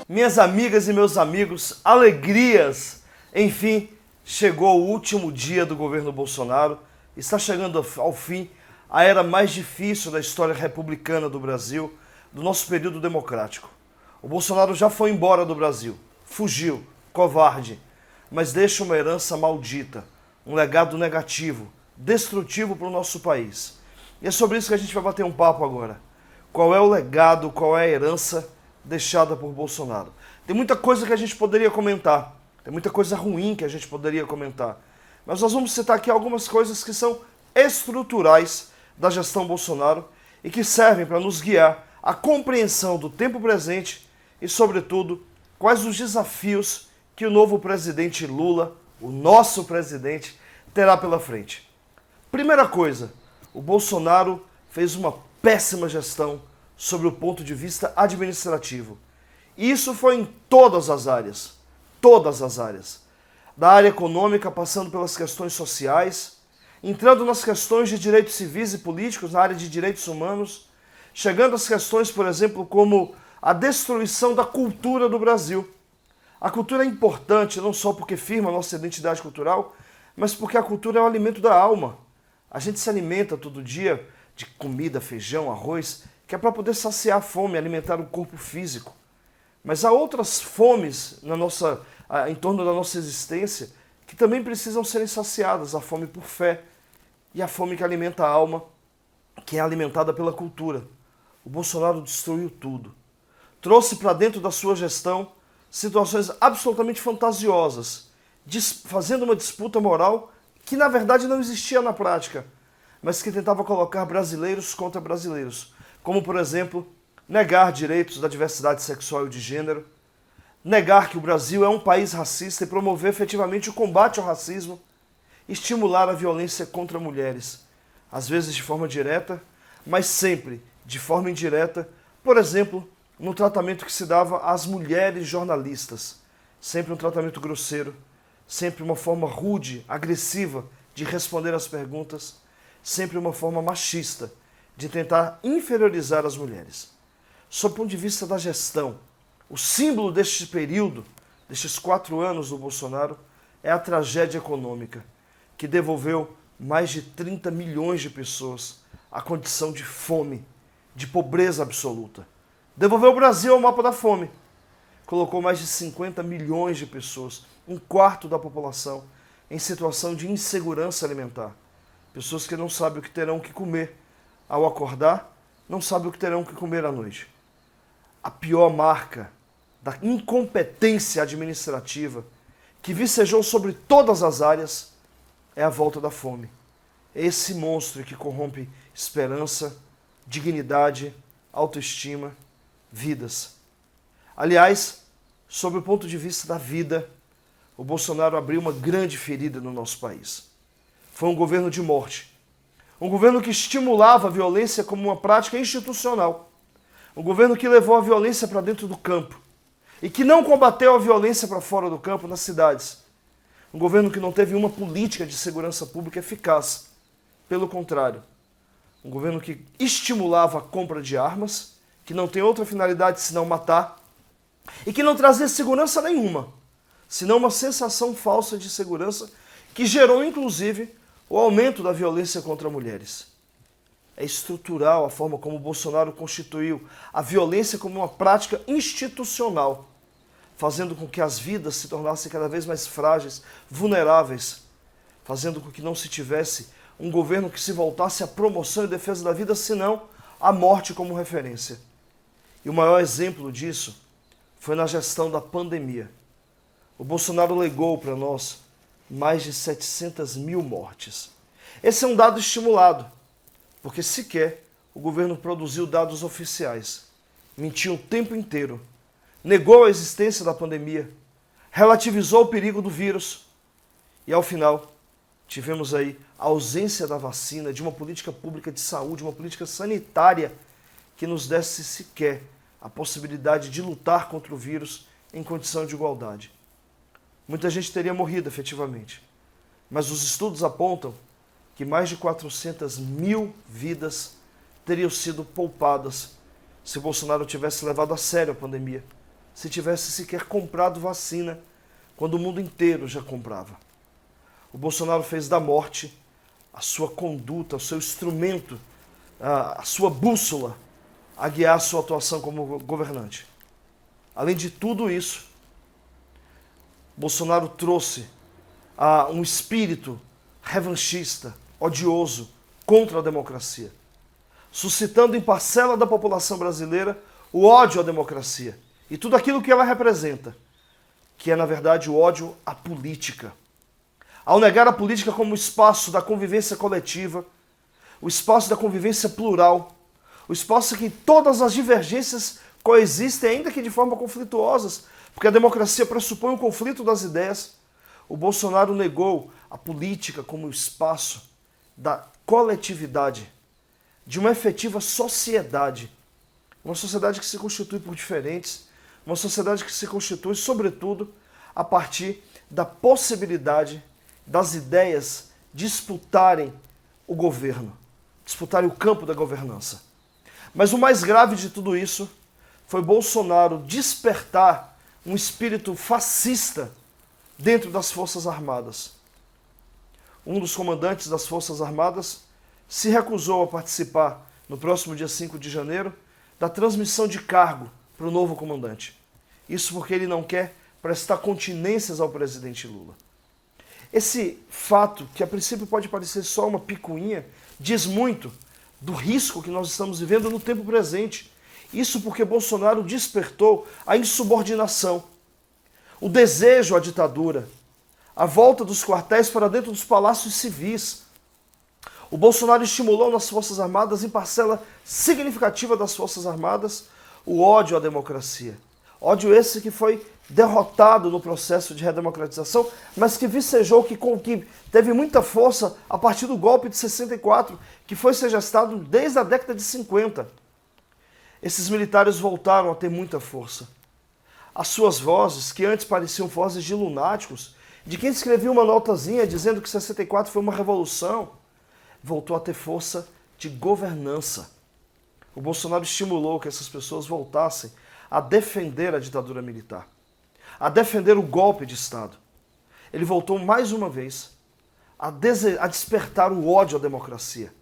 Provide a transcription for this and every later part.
Minhas amigas e meus amigos, alegrias! Enfim, chegou o último dia do governo Bolsonaro, está chegando ao fim a era mais difícil da história republicana do Brasil, do nosso período democrático. O Bolsonaro já foi embora do Brasil, fugiu, covarde, mas deixa uma herança maldita, um legado negativo, destrutivo para o nosso país. E é sobre isso que a gente vai bater um papo agora. Qual é o legado, qual é a herança deixada por Bolsonaro? Tem muita coisa que a gente poderia comentar, tem muita coisa ruim que a gente poderia comentar, mas nós vamos citar aqui algumas coisas que são estruturais da gestão Bolsonaro e que servem para nos guiar à compreensão do tempo presente e, sobretudo, quais os desafios que o novo presidente Lula, o nosso presidente, terá pela frente. Primeira coisa, o Bolsonaro fez uma péssima gestão sobre o ponto de vista administrativo. E isso foi em todas as áreas. Da área econômica, passando pelas questões sociais, entrando nas questões de direitos civis e políticos, na área de direitos humanos, chegando às questões, por exemplo, como a destruição da cultura do Brasil. A cultura é importante não só porque firma a nossa identidade cultural, mas porque a cultura é o alimento da alma. A gente se alimenta todo dia de comida, feijão, arroz, que é para poder saciar a fome, alimentar o corpo físico. Mas há outras fomes em torno da nossa existência que também precisam serem saciadas. A fome por fé e a fome que alimenta a alma, que é alimentada pela cultura. O Bolsonaro destruiu tudo. Trouxe para dentro da sua gestão situações absolutamente fantasiosas, fazendo uma disputa moral que na verdade não existia na prática, mas que tentava colocar brasileiros contra brasileiros. Como, por exemplo, negar direitos da diversidade sexual e de gênero, negar que o Brasil é um país racista e promover efetivamente o combate ao racismo, estimular a violência contra mulheres, às vezes de forma direta, mas sempre de forma indireta, por exemplo, no tratamento que se dava às mulheres jornalistas, sempre um tratamento grosseiro, sempre uma forma rude, agressiva de responder às perguntas, sempre uma forma machista de tentar inferiorizar as mulheres. Sob o ponto de vista da gestão, o símbolo deste período, destes 4 anos do Bolsonaro, é a tragédia econômica, que devolveu mais de 30 milhões de pessoas à condição de fome, de pobreza absoluta. Devolveu o Brasil ao mapa da fome. Colocou mais de 50 milhões de pessoas, 1/4 da população, em situação de insegurança alimentar. Pessoas que não sabem o que terão que comer ao acordar, não sabem o que terão que comer à noite. A pior marca da incompetência administrativa que vicejou sobre todas as áreas é a volta da fome. É esse monstro que corrompe esperança, dignidade, autoestima, vidas. Aliás, sob o ponto de vista da vida, o Bolsonaro abriu uma grande ferida no nosso país. Foi um governo de morte. Um governo que estimulava a violência como uma prática institucional. Um governo que levou a violência para dentro do campo e que não combateu a violência para fora do campo, nas cidades. Um governo que não teve uma política de segurança pública eficaz. Pelo contrário, um governo que estimulava a compra de armas, que não tem outra finalidade senão matar, e que não trazia segurança nenhuma, senão uma sensação falsa de segurança que gerou, inclusive, o aumento da violência contra mulheres. É estrutural a forma como o Bolsonaro constituiu a violência como uma prática institucional, fazendo com que as vidas se tornassem cada vez mais frágeis, vulneráveis, fazendo com que não se tivesse um governo que se voltasse à promoção e defesa da vida, senão a morte como referência. E o maior exemplo disso foi na gestão da pandemia. O Bolsonaro legou para nós mais de 700 mil mortes. Esse é um dado estimulado, porque sequer o governo produziu dados oficiais. Mentiu o tempo inteiro, negou a existência da pandemia, relativizou o perigo do vírus e, ao final, tivemos aí a ausência da vacina, de uma política pública de saúde, uma política sanitária que nos desse sequer a possibilidade de lutar contra o vírus em condição de igualdade. Muita gente teria morrido efetivamente, mas os estudos apontam que mais de 400 mil vidas teriam sido poupadas se Bolsonaro tivesse levado a sério a pandemia, se tivesse sequer comprado vacina, quando o mundo inteiro já comprava. O Bolsonaro fez da morte a sua conduta, o seu instrumento, a sua bússola a guiar a sua atuação como governante. Além de tudo isso, Bolsonaro trouxe um espírito revanchista, odioso, contra a democracia, suscitando em parcela da população brasileira o ódio à democracia e tudo aquilo que ela representa, que é, na verdade, o ódio à política. Ao negar a política como espaço da convivência coletiva, o espaço da convivência plural, o espaço em que todas as divergências coexistem, ainda que de forma conflituosas, porque a democracia pressupõe um conflito das ideias, o Bolsonaro negou a política como o espaço da coletividade, de uma efetiva sociedade. Uma sociedade que se constitui por diferentes, uma sociedade que se constitui, sobretudo, a partir da possibilidade das ideias disputarem o governo, disputarem o campo da governança. Mas o mais grave de tudo isso foi Bolsonaro despertar um espírito fascista dentro das Forças Armadas. Um dos comandantes das Forças Armadas se recusou a participar, no próximo dia 5 de janeiro, da transmissão de cargo para o novo comandante. Isso porque ele não quer prestar continências ao presidente Lula. Esse fato, que a princípio pode parecer só uma picuinha, diz muito do risco que nós estamos vivendo no tempo presente. Isso porque Bolsonaro despertou a insubordinação, o desejo à ditadura, a volta dos quartéis para dentro dos palácios civis. O Bolsonaro estimulou nas Forças Armadas, em parcela significativa das Forças Armadas, o ódio à democracia. Ódio esse que foi derrotado no processo de redemocratização, mas que vicejou, que teve muita força a partir do golpe de 64, que foi gestado desde a década de 50. Esses militares voltaram a ter muita força. As suas vozes, que antes pareciam vozes de lunáticos, de quem escrevia uma notazinha dizendo que 64 foi uma revolução, voltou a ter força de governança. O Bolsonaro estimulou que essas pessoas voltassem a defender a ditadura militar, a defender o golpe de Estado. Ele voltou mais uma vez a despertar o ódio à democracia,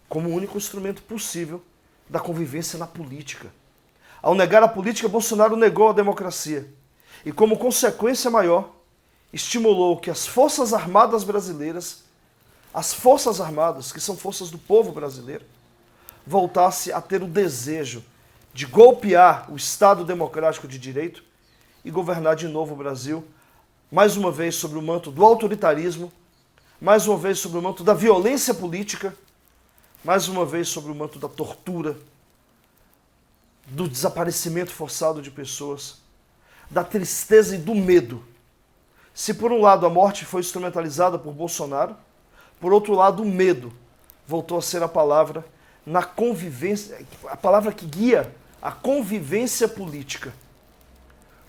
como o único instrumento possível da convivência na política. Ao negar a política, Bolsonaro negou a democracia e, como consequência maior, estimulou que as Forças Armadas brasileiras, as Forças Armadas, que são forças do povo brasileiro, voltasse a ter o desejo de golpear o Estado democrático de direito e governar de novo o Brasil, mais uma vez sob o manto do autoritarismo, mais uma vez sob o manto da violência política, mais uma vez sob o manto da tortura, do desaparecimento forçado de pessoas, da tristeza e do medo. Se por um lado a morte foi instrumentalizada por Bolsonaro, por outro lado o medo voltou a ser a palavra na convivência, a palavra que guia a convivência política.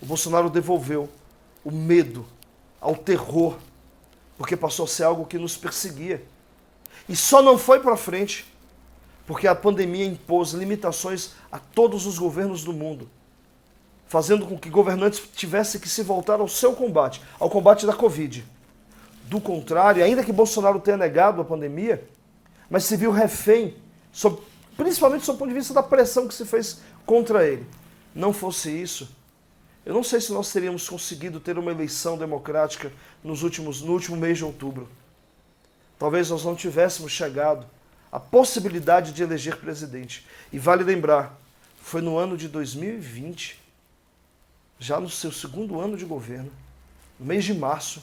O Bolsonaro devolveu o medo ao terror, porque passou a ser algo que nos perseguia. E só não foi para frente porque a pandemia impôs limitações a todos os governos do mundo, fazendo com que governantes tivessem que se voltar ao seu combate, ao combate da Covid. Do contrário, ainda que Bolsonaro tenha negado a pandemia, mas se viu refém, principalmente sob o ponto de vista da pressão que se fez contra ele. Não fosse isso, eu não sei se nós teríamos conseguido ter uma eleição democrática no último mês de outubro. Talvez nós não tivéssemos chegado à possibilidade de eleger presidente. E vale lembrar, foi no ano de 2020, já no seu segundo ano de governo, no mês de março,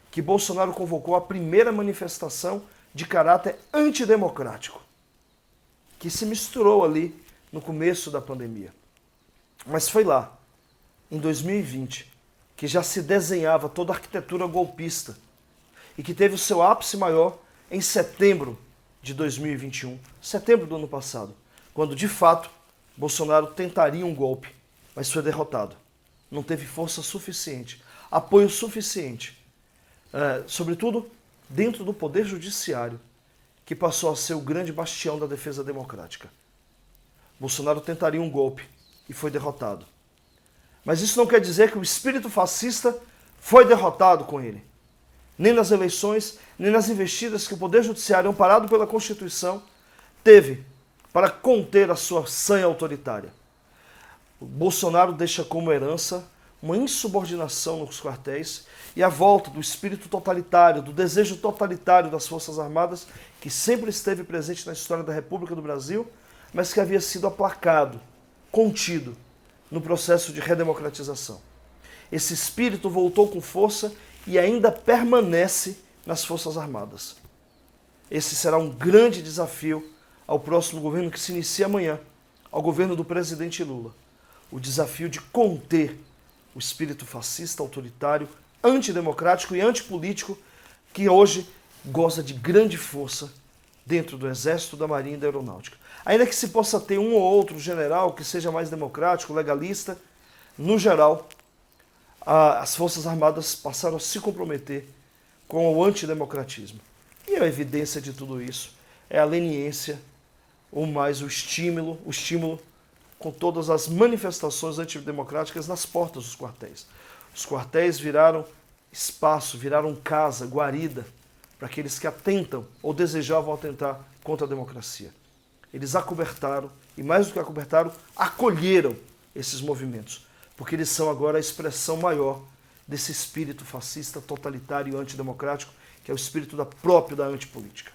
que Bolsonaro convocou a primeira manifestação de caráter antidemocrático, que se misturou ali no começo da pandemia. Mas foi lá, em 2020, que já se desenhava toda a arquitetura golpista e que teve o seu ápice maior em setembro de 2021, setembro do ano passado, quando, de fato, Bolsonaro tentaria um golpe, mas foi derrotado. Não teve força suficiente, apoio suficiente, sobretudo dentro do Poder Judiciário, que passou a ser o grande bastião da defesa democrática. Bolsonaro tentaria um golpe e foi derrotado. Mas isso não quer dizer que o espírito fascista foi derrotado com ele. Nem nas eleições, nem nas investidas que o Poder Judiciário, amparado pela Constituição, teve para conter a sua sanha autoritária. O Bolsonaro deixa como herança uma insubordinação nos quartéis e a volta do espírito totalitário, do desejo totalitário das Forças Armadas, que sempre esteve presente na história da República do Brasil, mas que havia sido aplacado, contido no processo de redemocratização. Esse espírito voltou com força e ainda permanece nas Forças Armadas. Esse será um grande desafio ao próximo governo que se inicia amanhã, ao governo do presidente Lula. O desafio de conter o espírito fascista, autoritário, antidemocrático e antipolítico que hoje goza de grande força dentro do Exército, da Marinha e da Aeronáutica. Ainda que se possa ter um ou outro general que seja mais democrático, legalista, no geral, as Forças Armadas passaram a se comprometer com o antidemocratismo. E a evidência de tudo isso é a leniência, ou mais o estímulo com todas as manifestações antidemocráticas nas portas dos quartéis. Os quartéis viraram espaço, viraram casa, guarida, para aqueles que atentam ou desejavam atentar contra a democracia. Eles acobertaram, e mais do que acobertaram, acolheram esses movimentos, porque eles são agora a expressão maior desse espírito fascista, totalitário e antidemocrático, que é o espírito próprio da antipolítica.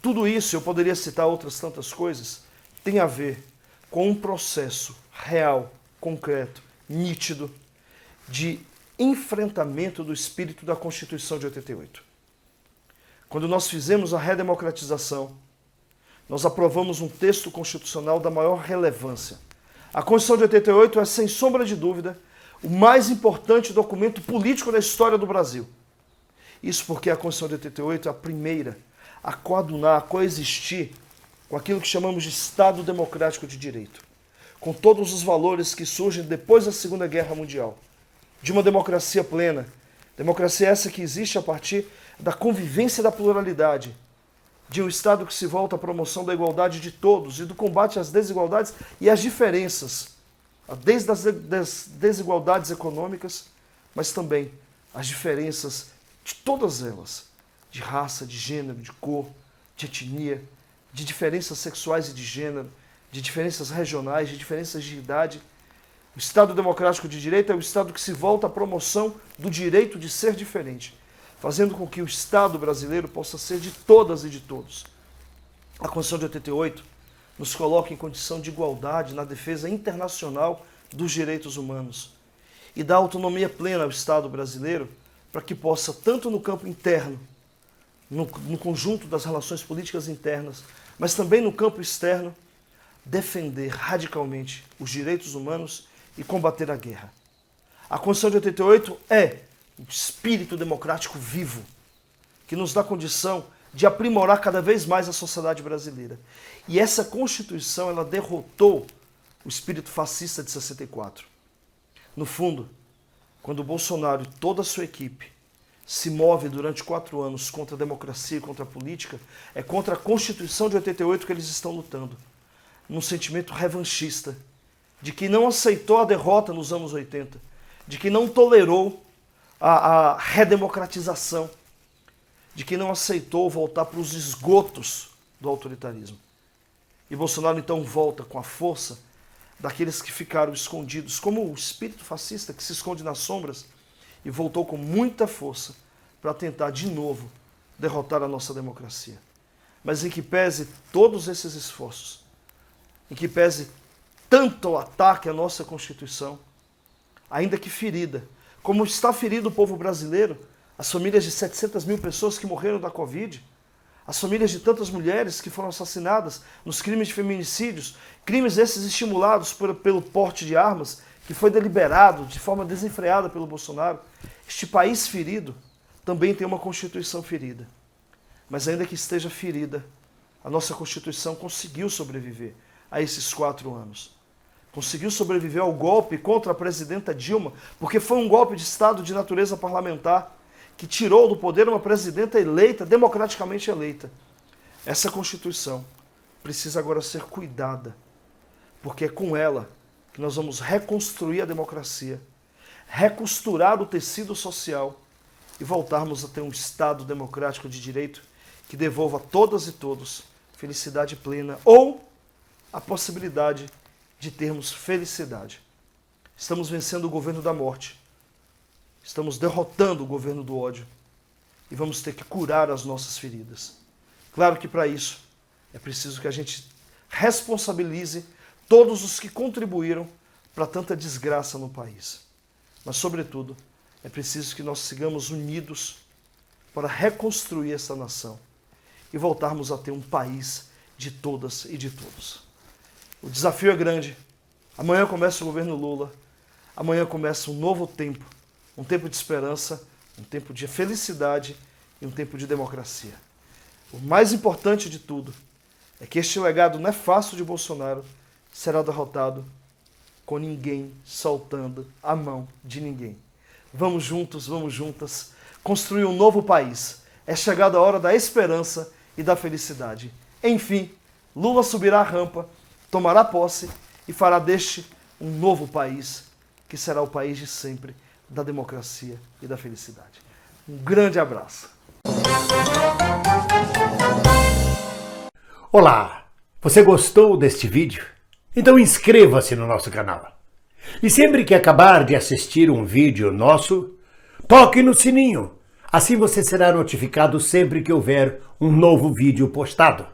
Tudo isso, eu poderia citar outras tantas coisas, tem a ver com um processo real, concreto, nítido, de enfrentamento do espírito da Constituição de 88. Quando nós fizemos a redemocratização, nós aprovamos um texto constitucional da maior relevância. A Constituição de 88 é, sem sombra de dúvida, o mais importante documento político da história do Brasil. Isso porque a Constituição de 88 é a primeira a coadunar, a coexistir com aquilo que chamamos de Estado Democrático de Direito, com todos os valores que surgem depois da Segunda Guerra Mundial, de uma democracia plena, democracia essa que existe a partir da convivência da pluralidade, de um Estado que se volta à promoção da igualdade de todos e do combate às desigualdades e às diferenças, desde as desigualdades econômicas, mas também as diferenças de todas elas, de raça, de gênero, de cor, de etnia, de diferenças sexuais e de gênero, de diferenças regionais, de diferenças de idade. O Estado Democrático de Direito é o Estado que se volta à promoção do direito de ser diferente, fazendo com que o Estado brasileiro possa ser de todas e de todos. A Constituição de 88 nos coloca em condição de igualdade na defesa internacional dos direitos humanos e dá autonomia plena ao Estado brasileiro para que possa, tanto no campo interno, no conjunto das relações políticas internas, mas também no campo externo, defender radicalmente os direitos humanos e combater a guerra. A Constituição de 88 é o espírito democrático vivo, que nos dá condição de aprimorar cada vez mais a sociedade brasileira. E essa Constituição, ela derrotou o espírito fascista de 64. No fundo, quando o Bolsonaro e toda a sua equipe se move durante 4 anos contra a democracia e contra a política, é contra a Constituição de 88 que eles estão lutando, num sentimento revanchista, de que não aceitou a derrota nos anos 80, de que não tolerou a redemocratização, de que não aceitou voltar para os esgotos do autoritarismo. E Bolsonaro então volta com a força daqueles que ficaram escondidos, como o espírito fascista que se esconde nas sombras, e voltou com muita força para tentar de novo derrotar a nossa democracia. Mas em que pese todos esses esforços, em que pese tanto o ataque à nossa Constituição, ainda que ferida, como está ferido o povo brasileiro, as famílias de 700 mil pessoas que morreram da Covid, as famílias de tantas mulheres que foram assassinadas nos crimes de feminicídios, crimes esses estimulados pelo porte de armas, que foi deliberado de forma desenfreada pelo Bolsonaro. Este país ferido também tem uma Constituição ferida. Mas ainda que esteja ferida, a nossa Constituição conseguiu sobreviver a esses 4 anos. Conseguiu sobreviver ao golpe contra a presidenta Dilma, porque foi um golpe de Estado de natureza parlamentar que tirou do poder uma presidenta eleita, democraticamente eleita. Essa Constituição precisa agora ser cuidada, porque é com ela que nós vamos reconstruir a democracia, recosturar o tecido social e voltarmos a ter um Estado democrático de direito que devolva a todas e todos felicidade plena ou a possibilidade de termos felicidade. Estamos vencendo o governo da morte, estamos derrotando o governo do ódio e vamos ter que curar as nossas feridas. Claro que para isso é preciso que a gente responsabilize todos os que contribuíram para tanta desgraça no país. Mas, sobretudo, é preciso que nós sigamos unidos para reconstruir essa nação e voltarmos a ter um país de todas e de todos. O desafio é grande. Amanhã começa o governo Lula. Amanhã começa um novo tempo. Um tempo de esperança, um tempo de felicidade e um tempo de democracia. O mais importante de tudo é que este legado nefasto de Bolsonaro será derrotado com ninguém soltando a mão de ninguém. Vamos juntos, vamos juntas, construir um novo país. É chegada a hora da esperança e da felicidade. Enfim, Lula subirá a rampa, tomará posse e fará deste um novo país, que será o país de sempre, da democracia e da felicidade. Um grande abraço. Olá, você gostou deste vídeo? Então inscreva-se no nosso canal. E sempre que acabar de assistir um vídeo nosso, toque no sininho. Assim você será notificado sempre que houver um novo vídeo postado.